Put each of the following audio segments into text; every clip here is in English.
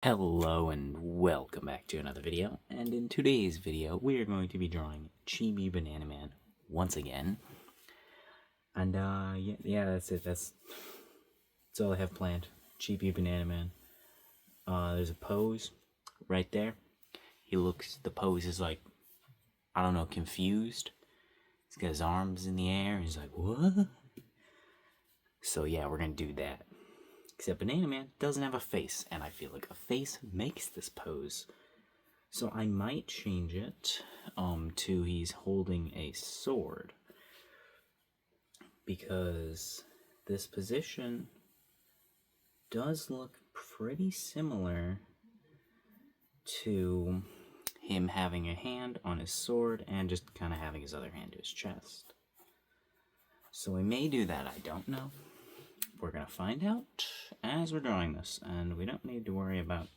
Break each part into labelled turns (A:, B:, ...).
A: Hello and welcome back to another video, and in today's video we are going to be drawing Chibi Banana Man once again. And yeah, that's it. That's all I have planned. Chibi Banana Man. There's a pose right there. The pose is like, I don't know, confused. He's got his arms in the air and he's like, what? So yeah, we're gonna do that. Except Banana Man doesn't have a face, and I feel like a face makes this pose. So I might change it to he's holding a sword, because this position does look pretty similar to him having a hand on his sword and just kind of having his other hand to his chest. So we may do that, I don't know. We're gonna find out as we're drawing this, and we don't need to worry about...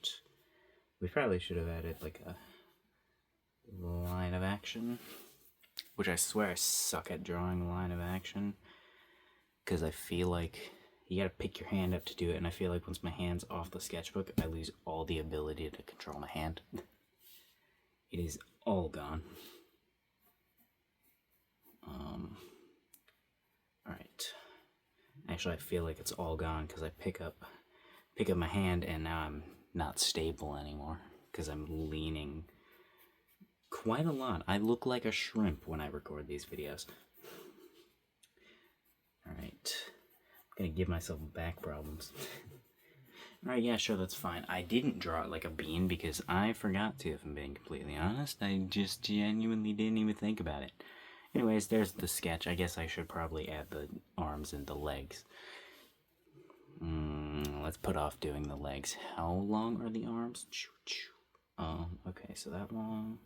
A: We probably should have added like a line of action, which I swear I suck at drawing line of action, because I feel like you gotta pick your hand up to do it, and I feel like once my hand's off the sketchbook, I lose all the ability to control my hand. It is all gone. Alright. Actually, I feel like it's all gone because I pick up my hand and now I'm not stable anymore because I'm leaning quite a lot. I look like a shrimp when I record these videos. Alright. I'm gonna give myself back problems. Alright, yeah, sure, that's fine. I didn't draw it like a bean because I forgot to, if I'm being completely honest. I just genuinely didn't even think about it. Anyways, there's the sketch. I guess I should probably add the arms and the legs. Let's put off doing the legs. How long are the arms? Okay, so that long.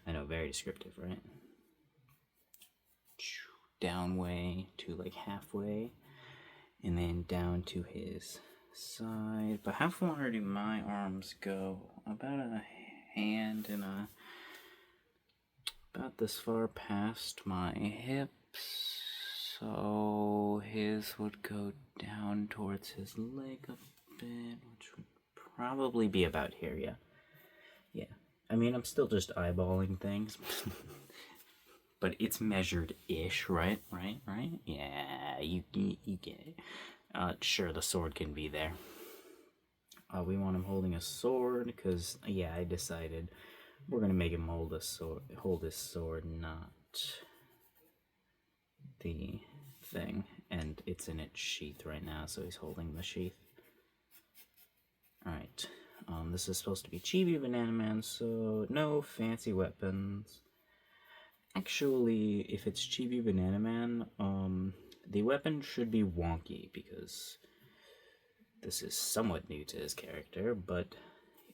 A: I know, very descriptive, right? Down way to like halfway, and then down to his side. But how far do my arms go? About a hand and about this far past my hips. So his would go down towards his leg a bit, which would probably be about here, yeah. Yeah. I mean, I'm still just eyeballing things. But it's measured-ish, right? Right? Yeah, you get it. Sure, the sword can be there. We want him holding a sword, because, yeah, I decided we're gonna make him hold his sword, not the thing. And it's in its sheath right now, so he's holding the sheath. Alright, this is supposed to be Chibi Banana Man, so no fancy weapons. Actually, if it's Chibi Banana Man, the weapon should be wonky, because this is somewhat new to his character, but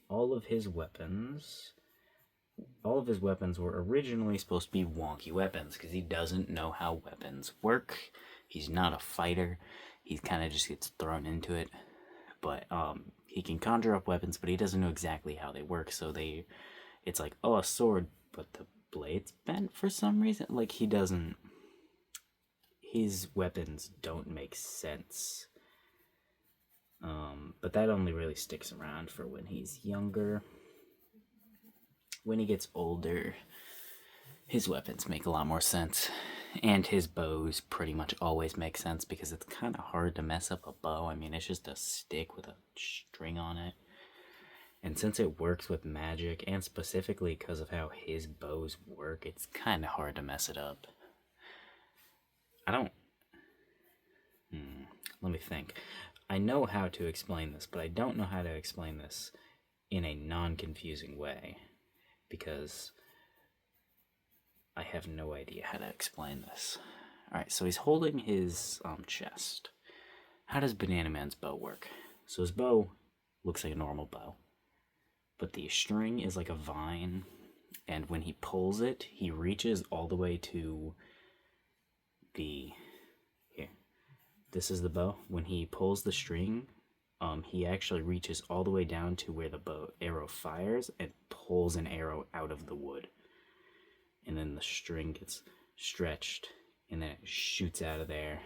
A: all of his weapons were originally supposed to be wonky weapons, because he doesn't know how weapons work. He's not a fighter. He kind of just gets thrown into it. But he can conjure up weapons, but he doesn't know exactly how they work. So it's like, oh, a sword, but the blade's bent for some reason. Like, his weapons don't make sense. But that only really sticks around for when he's younger. When he gets older, his weapons make a lot more sense. And his bows pretty much always make sense, because it's kind of hard to mess up a bow. I mean, it's just a stick with a string on it. And since it works with magic, and specifically because of how his bows work, it's kind of hard to mess it up. Let me think. I know how to explain this, but I don't know how to explain this in a non-confusing way, because I have no idea how to explain this. Alright, so he's holding his chest. How does Banana Man's bow work? So his bow looks like a normal bow, but the string is like a vine, and when he pulls it, he reaches all the way to the... Here. This is the bow. When he pulls the string, he actually reaches all the way down to where the arrow fires and pulls an arrow out of the wood. And then the string gets stretched, and then it shoots out of there.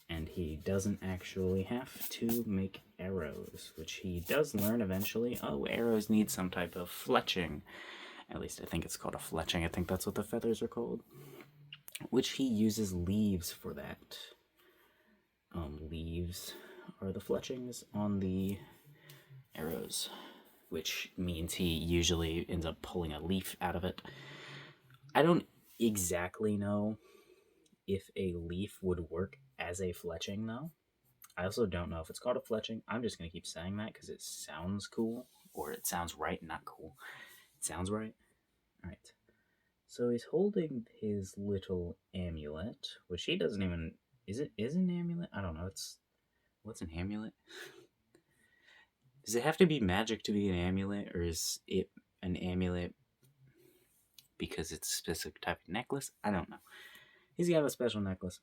A: And he doesn't actually have to make arrows, which he does learn eventually. Oh, arrows need some type of fletching. At least I think it's called a fletching. I think that's what the feathers are called. Which he uses leaves for that. Leaves are the fletchings on the arrows, which means he usually ends up pulling a leaf out of it. I don't exactly know if a leaf would work as a fletching, though. I also don't know if it's called a fletching. I'm just going to keep saying that because it sounds cool, or it sounds right, not cool. It sounds right. All right. So he's holding his little amulet, which he doesn't even... Is an amulet? I don't know. What's an amulet? Does it have to be magic to be an amulet, or is it an amulet because it's a specific type of necklace? I don't know. He's got a special necklace.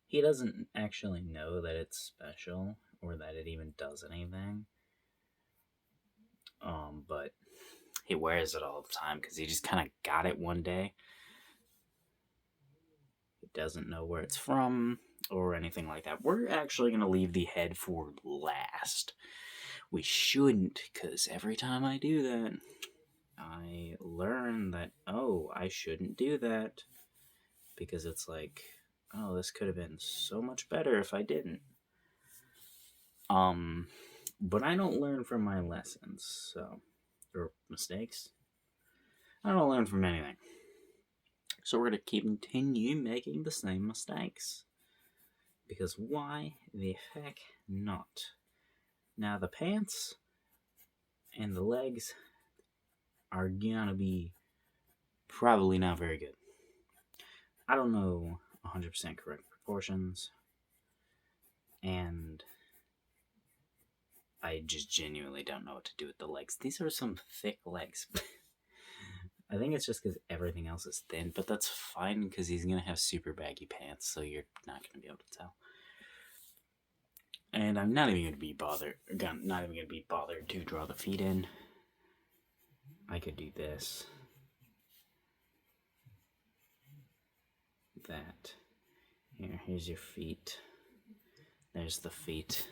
A: He doesn't actually know that it's special or that it even does anything. But he wears it all the time because he just kind of got it one day. He doesn't know where it's from or anything like that. We're actually going to leave the head for last. We shouldn't, because every time I do that, I learn that, oh, I shouldn't do that. Because it's like, oh, this could have been so much better if I didn't. But I don't learn from my lessons, or mistakes. I don't learn from anything. So we're going to continue making the same mistakes. Because why the heck not? Now the pants and the legs are gonna be probably not very good. I don't know 100% correct proportions. And I just genuinely don't know what to do with the legs. These are some thick legs. I think it's just because everything else is thin, but that's fine because he's going to have super baggy pants, so you're not going to be able to tell. And I'm not even going to be bothered to draw the feet in. I could do this. That. Here's your feet. There's the feet.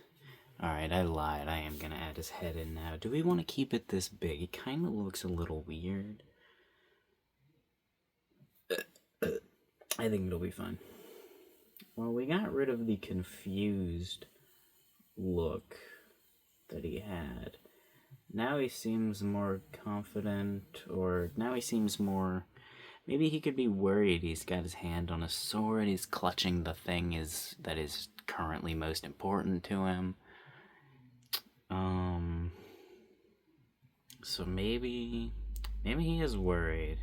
A: Alright, I lied. I am going to add his head in now. Do we want to keep it this big? It kind of looks a little weird. I think it'll be fine. Well, we got rid of the confused look that he had. Now he seems more confident, or now he seems more... Maybe he could be worried. He's got his hand on a sword. He's clutching the thing that is currently most important to him. So maybe he is worried.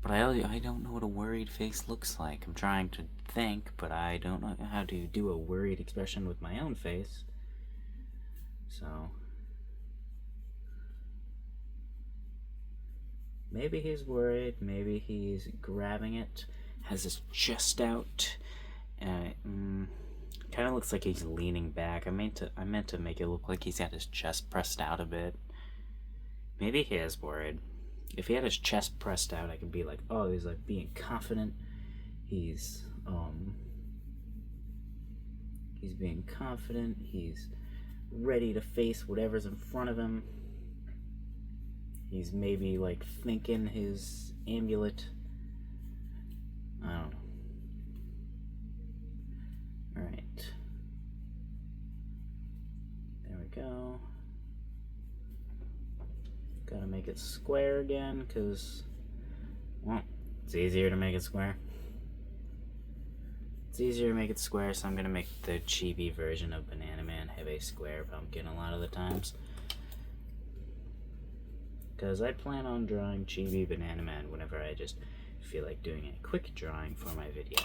A: But I don't know what a worried face looks like. I'm trying to think, but I don't know how to do a worried expression with my own face. So maybe he's worried. Maybe he's grabbing it, has his chest out. Kind of looks like he's leaning back. I meant to make it look like he's got his chest pressed out a bit. Maybe he is worried. If he had his chest pressed out, I could be like, oh, he's like being confident. He's being confident. He's ready to face whatever's in front of him. He's maybe like thinking his amulet. I don't know. Alright. There we go. Gotta make it square again, because, well, it's easier to make it square. It's easier to make it square, so I'm gonna make the chibi version of Banana Man have a square pumpkin a lot of the times. Because I plan on drawing chibi Banana Man whenever I just feel like doing a quick drawing for my video.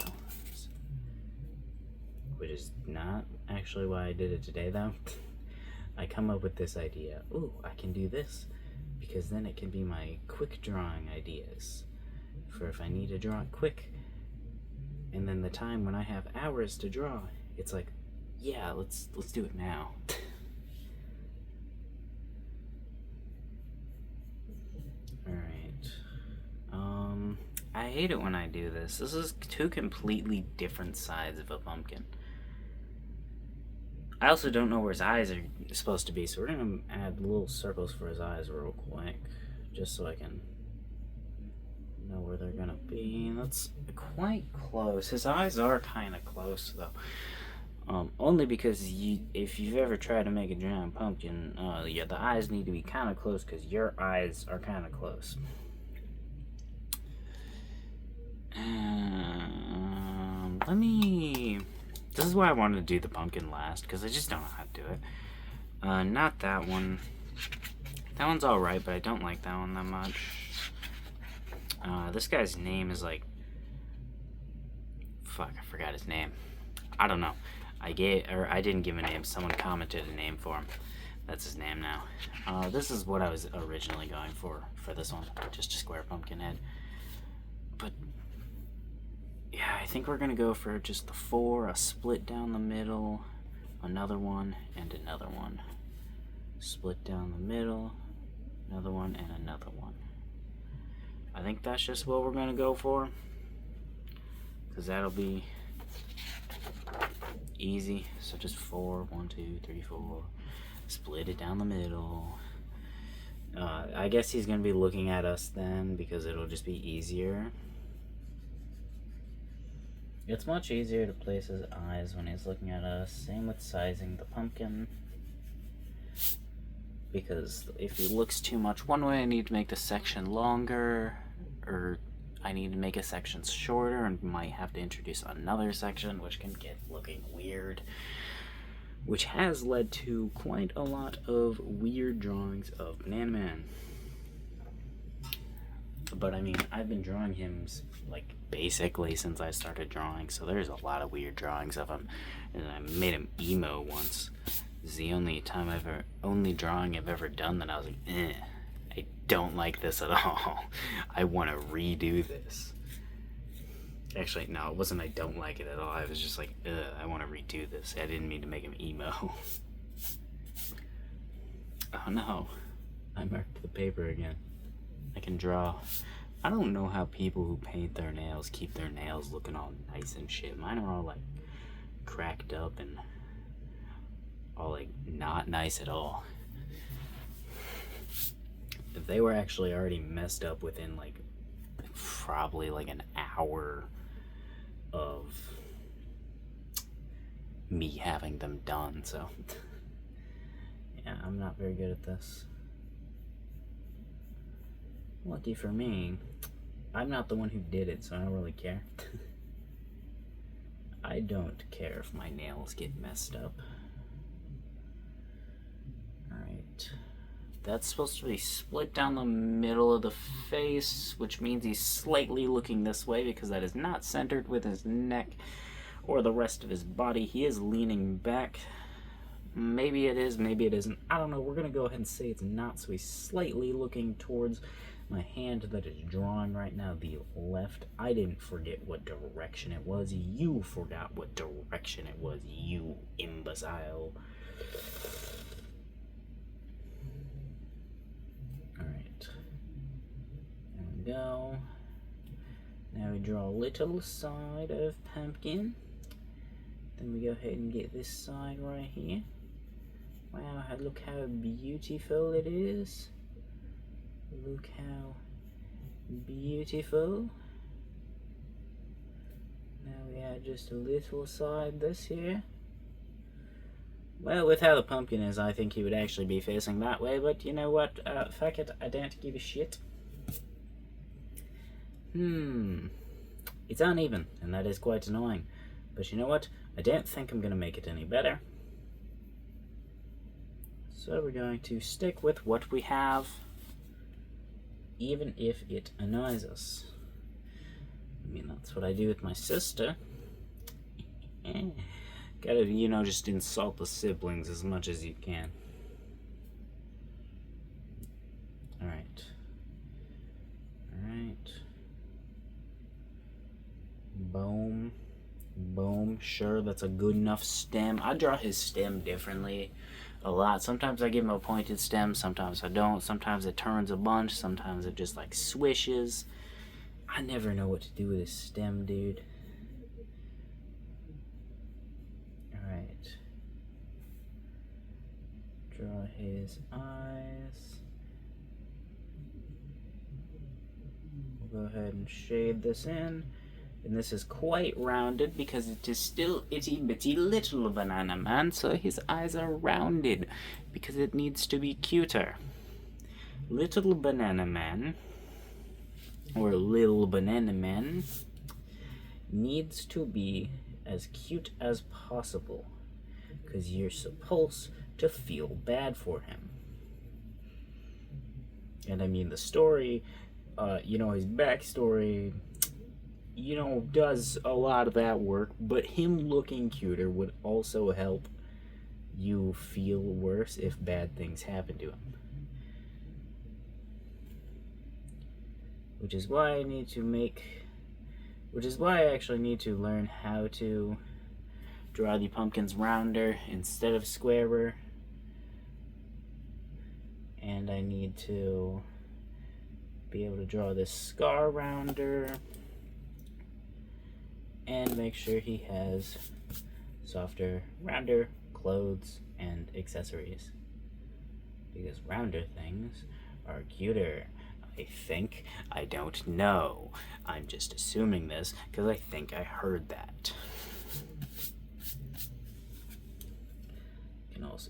A: Which is not actually why I did it today, though. I come up with this idea. Ooh, I can do this. Because then it can be my quick drawing ideas. For if I need to draw it quick. And then the time when I have hours to draw, it's like, yeah, let's do it now. Alright. I hate it when I do this. This is two completely different sides of a pumpkin. I also don't know where his eyes are supposed to be, so we're gonna add little circles for his eyes real quick, just so I can know where they're gonna be. That's quite close. His eyes are kind of close though. Only because if you've ever tried to make a giant pumpkin, yeah, the eyes need to be kind of close because your eyes are kind of close. Let me. This is why I wanted to do the pumpkin last, because I just don't know how to do it. Not that one. That one's alright, but I don't like that one that much. This guy's name is like... Fuck, I forgot his name. I don't know. I didn't give a name. Someone commented a name for him. That's his name now. This is what I was originally going for this one. Just a square pumpkin head. But... yeah, I think we're gonna go for just the 4, a split down the middle, another one, and another one. Split down the middle, another one, and another one. I think that's just what we're gonna go for, because that'll be easy. So just 4, 1, 2, 3, 4, split it down the middle. I guess he's gonna be looking at us then, because it'll just be easier. It's much easier to place his eyes when he's looking at us. Same with sizing the pumpkin. Because if he looks too much one way, I need to make the section longer, or I need to make a section shorter and might have to introduce another section, which can get looking weird. Which has led to quite a lot of weird drawings of Banana Man. But I mean, I've been drawing him like basically since I started drawing, so there's a lot of weird drawings of him. And I made him emo once. This is the only drawing I've ever done that I was like, I don't like this at all. I want to redo this. Actually, no, it wasn't I don't like it at all. I was just like, I want to redo this. I didn't mean to make him emo. Oh no, I marked the paper again. I can draw. I don't know how people who paint their nails keep their nails looking all nice and shit. Mine are all like cracked up and all like not nice at all. If they were actually already messed up within like probably like an hour of me having them done, so yeah, I'm not very good at this. Lucky for me, I'm not the one who did it, so I don't really care. I don't care if my nails get messed up. Alright. That's supposed to be split down the middle of the face, which means he's slightly looking this way because that is not centered with his neck or the rest of his body. He is leaning back. Maybe it is, maybe it isn't. I don't know. We're going to go ahead and say it's not, so he's slightly looking towards my hand that is drawing right now, the left. I didn't forget what direction it was. You forgot what direction it was, you imbecile. Alright. There we go. Now we draw a little side of pumpkin. Then we go ahead and get this side right here. Wow, look how beautiful it is. Look how beautiful. Now we add just a little side this here. Well, with how the pumpkin is, I think he would actually be facing that way, but you know what? Fuck it, I don't give a shit. It's uneven, and that is quite annoying. But you know what? I don't think I'm going to make it any better. So we're going to stick with what we have, even if it annoys us. I mean, that's what I do with my sister. Gotta, you know, just insult the siblings as much as you can. Alright. Alright. Boom. Boom. Sure, that's a good enough stem. I draw his stem differently a lot. Sometimes I give him a pointed stem, sometimes I don't. Sometimes it turns a bunch, sometimes it just like swishes. I never know what to do with his stem, dude. Alright. Draw his eyes. We'll go ahead and shade this in. And this is quite rounded because it is still itty bitty little banana man, so his eyes are rounded because it needs to be cuter. Little banana man, or little banana man, needs to be as cute as possible because you're supposed to feel bad for him. And I mean, the story, his backstory, does a lot of that work, but him looking cuter would also help you feel worse if bad things happen to him. Which is why I actually need to learn how to draw the pumpkins rounder instead of squarer. And I need to be able to draw this scar rounder and make sure he has softer, rounder clothes and accessories. Because rounder things are cuter. I think. I don't know. I'm just assuming this because I think I heard that.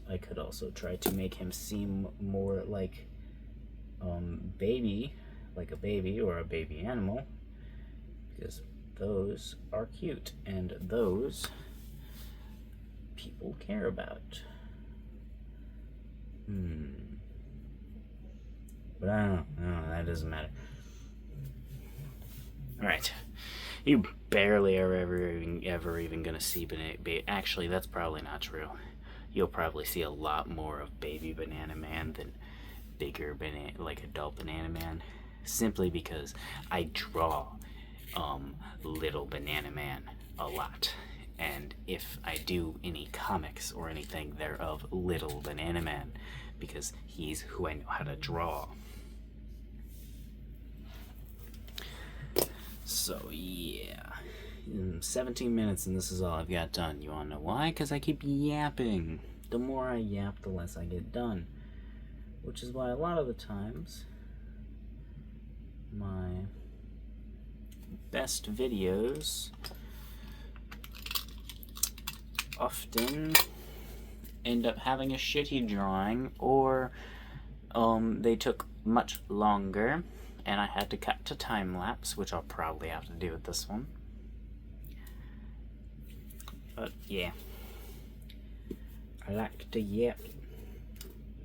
A: I could also try to make him seem more like baby, like a baby or a baby animal, because those are cute and those people care about. But I don't know, that doesn't matter. Alright. You barely are ever even gonna see actually, that's probably not true. You'll probably see a lot more of baby Banana Man than bigger adult Banana Man, simply because I draw little Banana Man a lot. And if I do any comics or anything, they're of little Banana Man because he's who I know how to draw. So yeah, 17 minutes and this is all I've got done. You wanna know why? Because I keep yapping. The more I yap, the less I get done. Which is why a lot of the times my best videos often end up having a shitty drawing, or they took much longer and I had to cut to time lapse, which I'll probably have to do with this one. But yeah, I like to yap.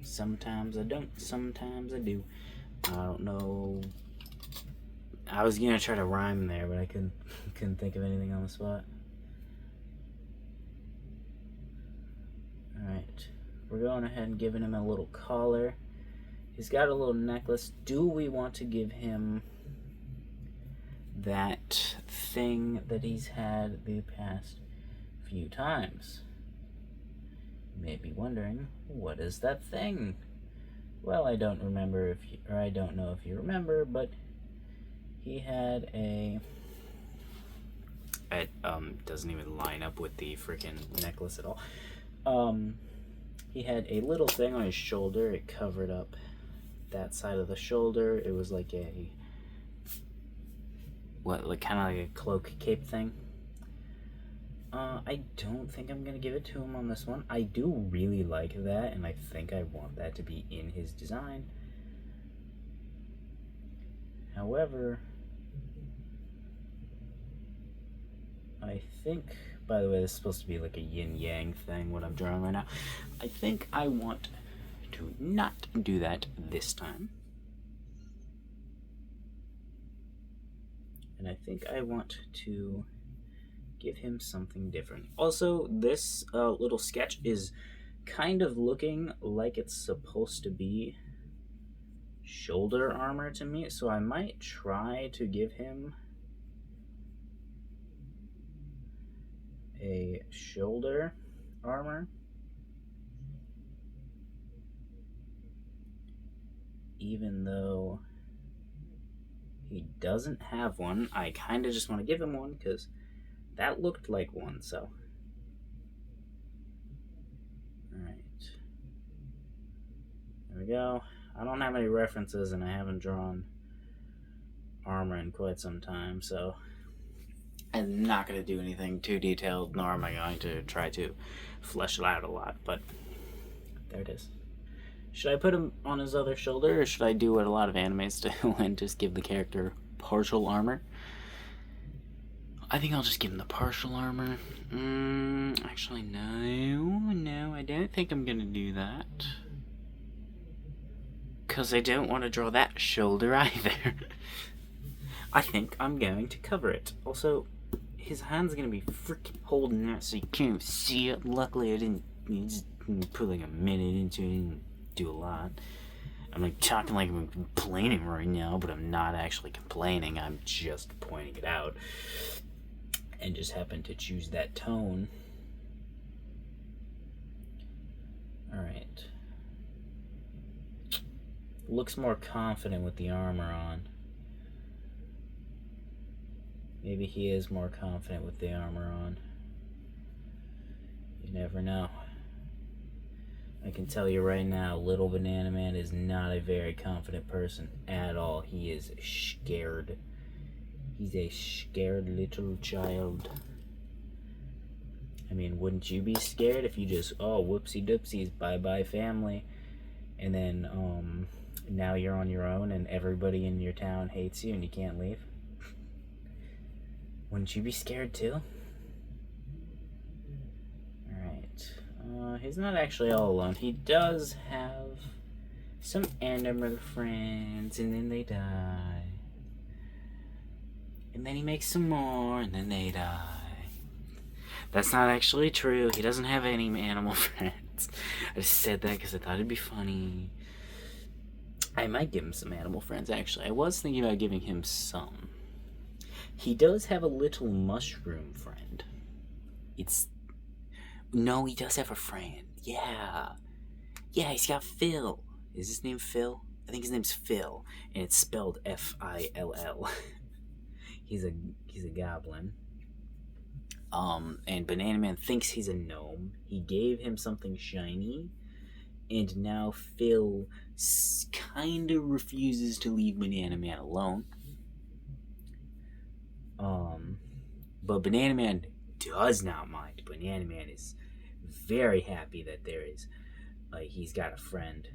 A: Sometimes I don't, sometimes I do. I don't know. I was gonna try to rhyme there, but I couldn't think of anything on the spot. Alright, we're going ahead and giving him a little collar. He's got a little necklace. Do we want to give him that thing that he's had the past few times? You may be wondering, what is that thing? Well, I don't remember I don't know if you remember, but he had a... It doesn't even line up with the freaking necklace at all. He had a little thing on his shoulder. It covered up that side of the shoulder. It was like a kind of like a cloak cape thing. I don't think I'm gonna give it to him on this one. I do really like that, and I think I want that to be in his design. However, I think, by the way, this is supposed to be like a yin-yang thing, what I'm drawing right now. I think I want to not do that this time. And I think I want to give him something different. Also, this little sketch is kind of looking like it's supposed to be shoulder armor to me, so I might try to give him a shoulder armor, even though he doesn't have one. I kind of just want to give him one because that looked like one. So alright, we go. I don't have any references, and I haven't drawn armor in quite some time, so I'm not going to do anything too detailed, nor am I going to try to flesh it out a lot, but there it is. Should I put him on his other shoulder, or should I do what a lot of animes do and just give the character partial armor? I think I'll just give him the partial armor. Actually, no, I don't think I'm gonna do that. Because I don't want to draw that shoulder either. I think I'm going to cover it. Also, his hand's gonna be freaking holding that so you can't see it. Luckily, I didn't just put like a minute into it and do a lot. I'm like talking like I'm complaining right now, but I'm not actually complaining. I'm just pointing it out. And just happened to choose that tone. Alright. Looks more confident with the armor on. Maybe he is more confident with the armor on. You never know. I can tell you right now, Little Banana Man is not a very confident person at all. He is scared. He's a scared little child. I mean, wouldn't you be scared if you just, oh, whoopsie doopsies, bye-bye family, and then, now you're on your own and everybody in your town hates you and you can't leave? Wouldn't you be scared too? Alright. He's not actually all alone. He does have some animal friends, and then they die. And then he makes some more, and then they die. That's not actually true. He doesn't have any animal friends. I just said that because I thought it'd be funny. I might give him some animal friends, actually. I was thinking about giving him some. He does have a little mushroom friend. No, he does have a friend. Yeah. Yeah, he's got Phil. Is his name Phil? I think his name's Phil, and it's spelled F-I-L-L. He's a goblin. And Banana Man thinks he's a gnome. He gave him something shiny, and now Phil kind of refuses to leave Banana Man alone. But Banana Man does not mind. Banana Man is very happy that he's got a friend.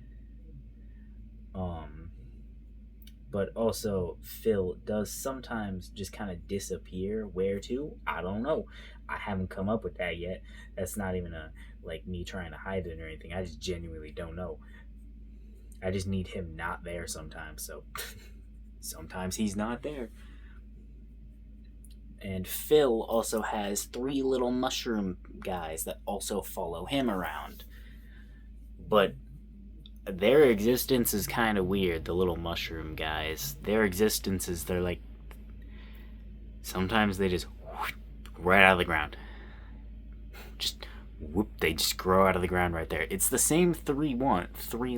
A: But also, Phil does sometimes just kind of disappear. Where to? I don't know. I haven't come up with that yet. That's not even me trying to hide it or anything. I just genuinely don't know. I just need him not there sometimes. So sometimes he's not there. And Phil also has 3 little mushroom guys that also follow him around. But their existence is kind of weird, the little mushroom guys. Their existences, they're like, sometimes they just whoop, right out of the ground. Just whoop, they just grow out of the ground right there. It's the same 3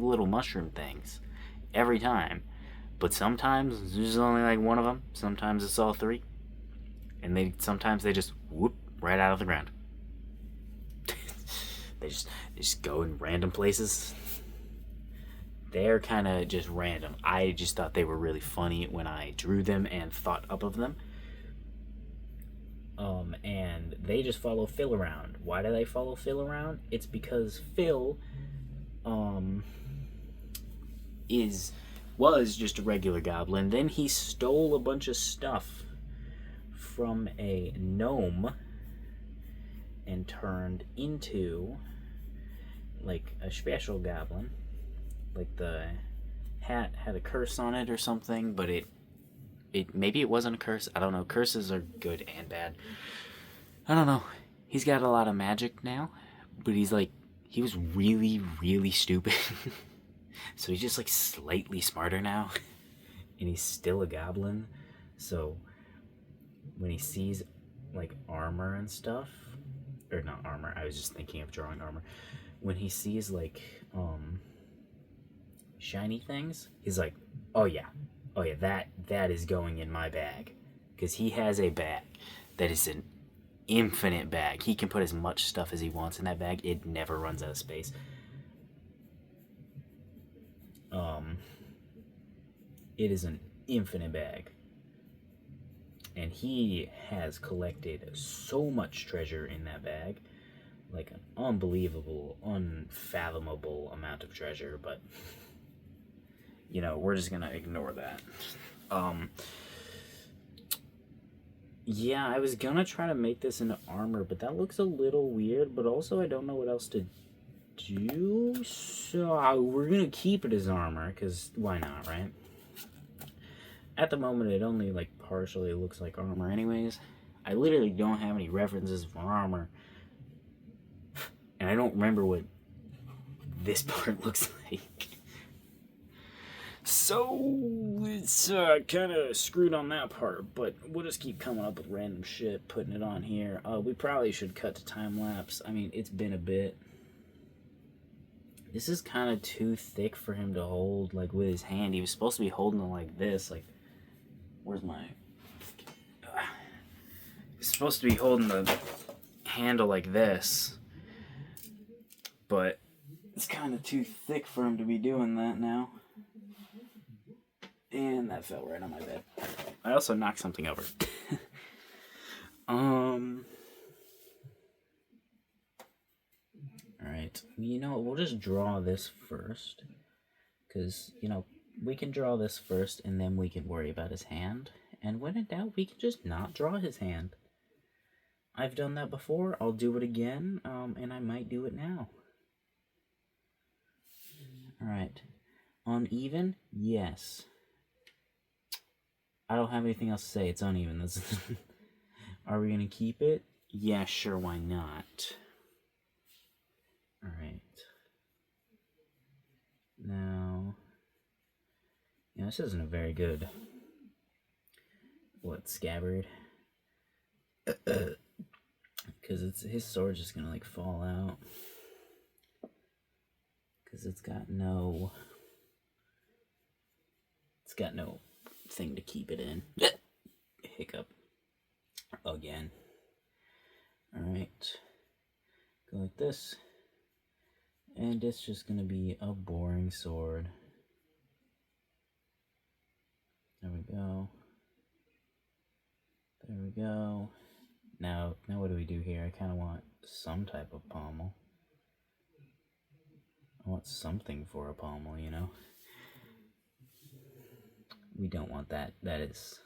A: little mushroom things every time. But sometimes there's only like one of them. Sometimes it's all 3. And sometimes they just whoop right out of the ground. They just go in random places. They're kind of just random. I just thought they were really funny when I drew them and thought up of them. And they just follow Phil around. Why do they follow Phil around? It's because Phil, was just a regular goblin. Then he stole a bunch of stuff from a gnome and turned into like a special goblin. Like the hat had a curse on it or something, but it maybe it wasn't a curse. I don't know. Curses are good and bad. I don't know. He's got a lot of magic now, but he was really, really stupid. So he's just like slightly smarter now, and he's still a goblin. So when he sees like armor and stuff, or not armor, I was just thinking of drawing armor. When he sees like shiny things, he's like, oh yeah, that is going in my bag, because he has a bag that is an infinite bag. He can put as much stuff as he wants in that bag. It never runs out of space. It is an infinite bag. And he has collected so much treasure in that bag. Like an unbelievable, unfathomable amount of treasure, but we're just gonna ignore that. Yeah, I was gonna try to make this into armor, but that looks a little weird, but also I don't know what else to do, so we're gonna keep it as armor, because why not, right? At the moment, it only, partially looks like armor anyways. I literally don't have any references for armor, and I don't remember what this part looks like. So, it's kind of screwed on that part, but we'll just keep coming up with random shit, putting it on here. We probably should cut to time-lapse. I mean, it's been a bit. This is kind of too thick for him to hold, with his hand. He was supposed to be holding it like this, where's my... He's supposed to be holding the handle like this, but it's kind of too thick for him to be doing that now. And that fell right on my bed. I also knocked something over. Alright. We'll just draw this first. Because, we can draw this first and then we can worry about his hand. And when in doubt, we can just not draw his hand. I've done that before. I'll do it again. And I might do it now. Alright. Uneven? Yes. I don't have anything else to say. It's uneven. Are we going to keep it? Yeah, sure. Why not? Alright. Now, this isn't a very good, scabbard? Because his sword's just going to, fall out. Because it's got no thing to keep it in. Hiccup. Again. Alright. Go like this. And it's just gonna be a boring sword. There we go. There we go. Now what do we do here? I kind of want some type of pommel. I want something for a pommel, We don't want that. That is...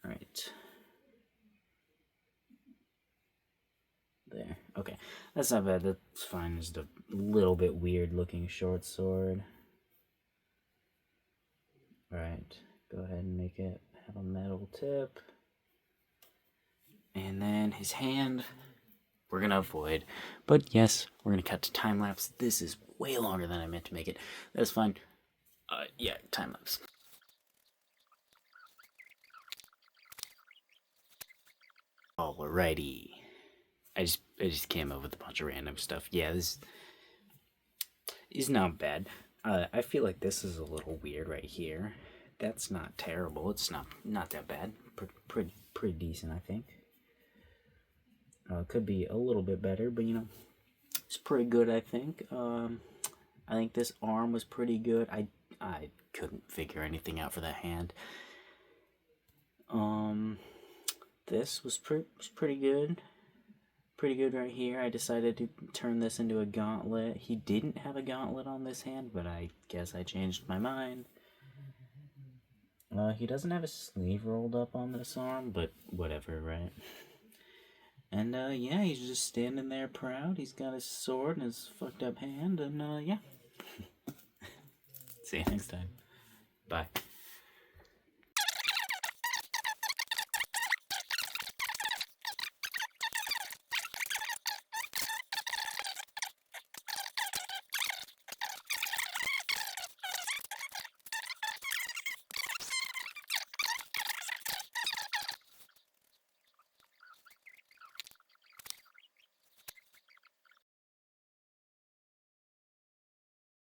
A: Alright. There. Okay. That's not bad. That's fine. Just a little bit weird looking short sword. Alright. Go ahead and make it have a metal tip. And then his hand, we're going to avoid. But yes, we're going to cut to time lapse. This is way longer than I meant to make it. That's fine. Yeah, time lapse. Alrighty. I just came up with a bunch of random stuff. Yeah, this is not bad. I feel like this is a little weird right here. That's not terrible. It's not that bad. Pretty decent, I think. Could be a little bit better, but it's pretty good, I think. I think this arm was pretty good. I couldn't figure anything out for that hand. This was pretty good. Pretty good right here. I decided to turn this into a gauntlet. He didn't have a gauntlet on this hand, but I guess I changed my mind. He doesn't have a sleeve rolled up on this arm, but whatever, right? And, yeah, he's just standing there proud. He's got his sword and his fucked up hand, and, yeah. See you next time. Bye.